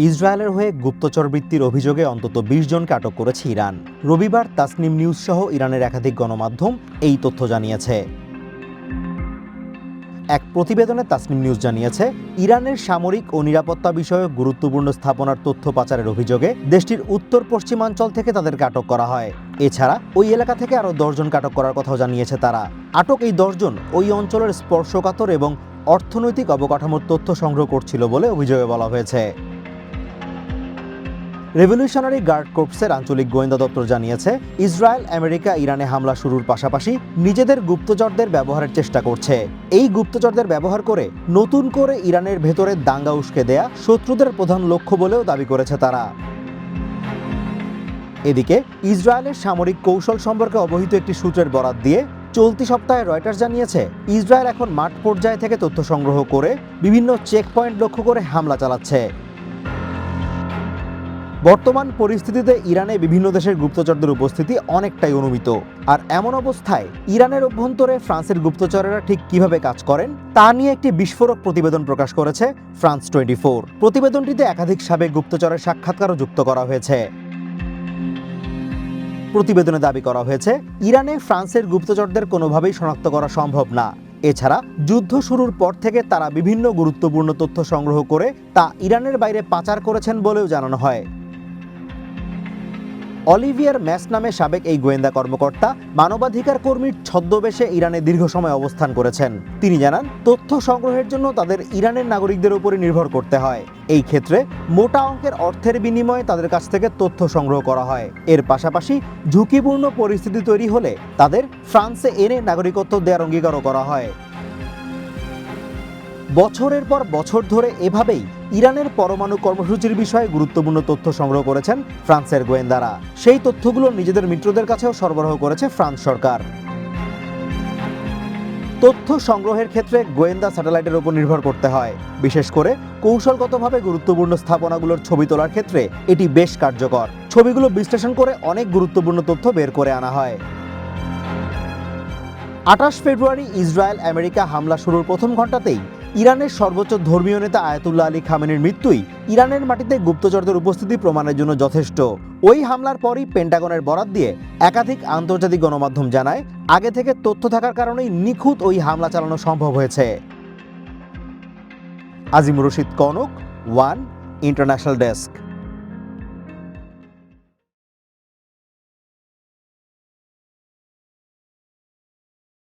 ইসরায়েলের হয়ে গুপ্তচর বৃত্তির অভিযোগে অন্তত ২০ জনকে আটক করেছে ইরান। রবিবার তাসনিম নিউজ সহ ইরানের একাধিক গণমাধ্যম এই তথ্য জানিয়েছে। এক প্রতিবেদনে তাসনিম নিউজ জানিয়েছে, ইরানের সামরিক ও নিরাপত্তা বিষয়ক গুরুত্বপূর্ণ স্থাপনার তথ্য পাচারের অভিযোগে দেশটির উত্তর পশ্চিমাঞ্চল থেকে তাদেরকে আটক করা হয়। এছাড়া ওই এলাকা থেকে আরও ১০ জনকে আটক করার কথাও জানিয়েছে তারা। আটক এই ১০ জন ওই অঞ্চলের স্পর্শকাতর এবং অর্থনৈতিক অবকাঠামোর তথ্য সংগ্রহ করছিল বলে অভিযোগে বলা হয়েছে। রেভলিউশনারি গার্ড কর্পসের আঞ্চলিক গোয়েন্দা দপ্তর জানিয়েছে, ইসরায়েল আমেরিকা ইরানে হামলা শুরুর পাশাপাশি নিজেদের গুপ্তচরদের ব্যবহারের চেষ্টা করছে। এই গুপ্তচরদের ব্যবহার করে নতুন করে ইরানের ভেতরে দাঙ্গা উস্কে দেয়া শত্রুদের প্রধান লক্ষ্য বলেও দাবি করেছে তারা। এদিকে ইসরায়েলের সামরিক কৌশল সম্পর্কে অবহিত একটি সূত্রের বরাত দিয়ে চলতি সপ্তাহে রয়টার্স জানিয়েছে, ইসরায়েল এখন মাঠ পর্যায়ে থেকে তথ্য সংগ্রহ করে বিভিন্ন চেক পয়েন্ট লক্ষ্য করে হামলা চালাচ্ছে। বর্তমান পরিস্থিতিতে ইরানে বিভিন্ন দেশের গুপ্তচরদের উপস্থিতি অনেকটাই অনুমিত। আর এমন অবস্থায় ইরানের অভ্যন্তরে ফ্রান্সের গুপ্তচরেরা ঠিক কিভাবে কাজ করেন তা নিয়ে একটি বিস্ফোরক প্রতিবেদন প্রকাশ করেছে ফ্রান্স 24। প্রতিবেদনটিতে একাধিক সাবেক গুপ্তচরের সাক্ষাৎকারও যুক্ত করা হয়েছে। প্রতিবেদনে দাবি করা হয়েছে, ইরানে ফ্রান্সের গুপ্তচরদের কোনোভাবেই শনাক্ত করা সম্ভব না। এছাড়া যুদ্ধ শুরুর পর থেকে তারা বিভিন্ন গুরুত্বপূর্ণ তথ্য সংগ্রহ করে তা ইরানের বাইরে পাচার করেছেন বলেও জানানো হয়। অলিভিয়ার ম্যাস নামে সাবেক এই গোয়েন্দা কর্মকর্তা মানবাধিকার কর্মীর ছদ্মবেশে ইরানে দীর্ঘ সময় অবস্থান করেছেন। তিনি জানান, তথ্য সংগ্রহের জন্য তাদের ইরানের নাগরিকদের উপরই নির্ভর করতে হয়। এই ক্ষেত্রে মোটা অঙ্কের অর্থের বিনিময়ে তাদের কাছ থেকে তথ্য সংগ্রহ করা হয়। এর পাশাপাশি ঝুঁকিপূর্ণ পরিস্থিতি তৈরি হলে তাদের ফ্রান্সে এনে নাগরিকত্ব দেওয়ার অঙ্গীকারও করা হয়। বছরের পর বছর ধরে এভাবেই ইরানের পরমাণু কর্মসূচির বিষয়ে গুরুত্বপূর্ণ তথ্য সংগ্রহ করেছেন ফ্রান্সের গোয়েন্দারা। সেই তথ্যগুলো নিজেদের মিত্রদের কাছেও সরবরাহ করেছে ফ্রান্স সরকার। তথ্য সংগ্রহের ক্ষেত্রে গোয়েন্দা স্যাটেলাইটের উপর নির্ভর করতে হয়। বিশেষ করে কৌশলগতভাবে গুরুত্বপূর্ণ স্থাপনাগুলোর ছবি তোলার ক্ষেত্রে এটি বেশ কার্যকর। ছবিগুলো বিশ্লেষণ করে অনেক গুরুত্বপূর্ণ তথ্য বের করে আনা হয়। ২৮ ফেব্রুয়ারি ইসরায়েল আমেরিকা হামলা শুরুর প্রথম ঘণ্টাতেই ইরানের সর্বোচ্চ ধর্মীয় নেতা আয়াতুল্লাহ আলী খামেনির মৃত্যুই ইরানের মাটিতে গুপ্তচরদের উপস্থিতি প্রমাণের জন্য যথেষ্ট। ওই হামলার পরই পেন্টাগনের বরাত দিয়ে একাধিক আন্তর্জাতিক গণমাধ্যম জানায়, আগে থেকে তথ্য থাকার কারণেই নিখুঁত ওই হামলা চালানো সম্ভব হয়েছে। Azimur Rashid Kanak, one international desk.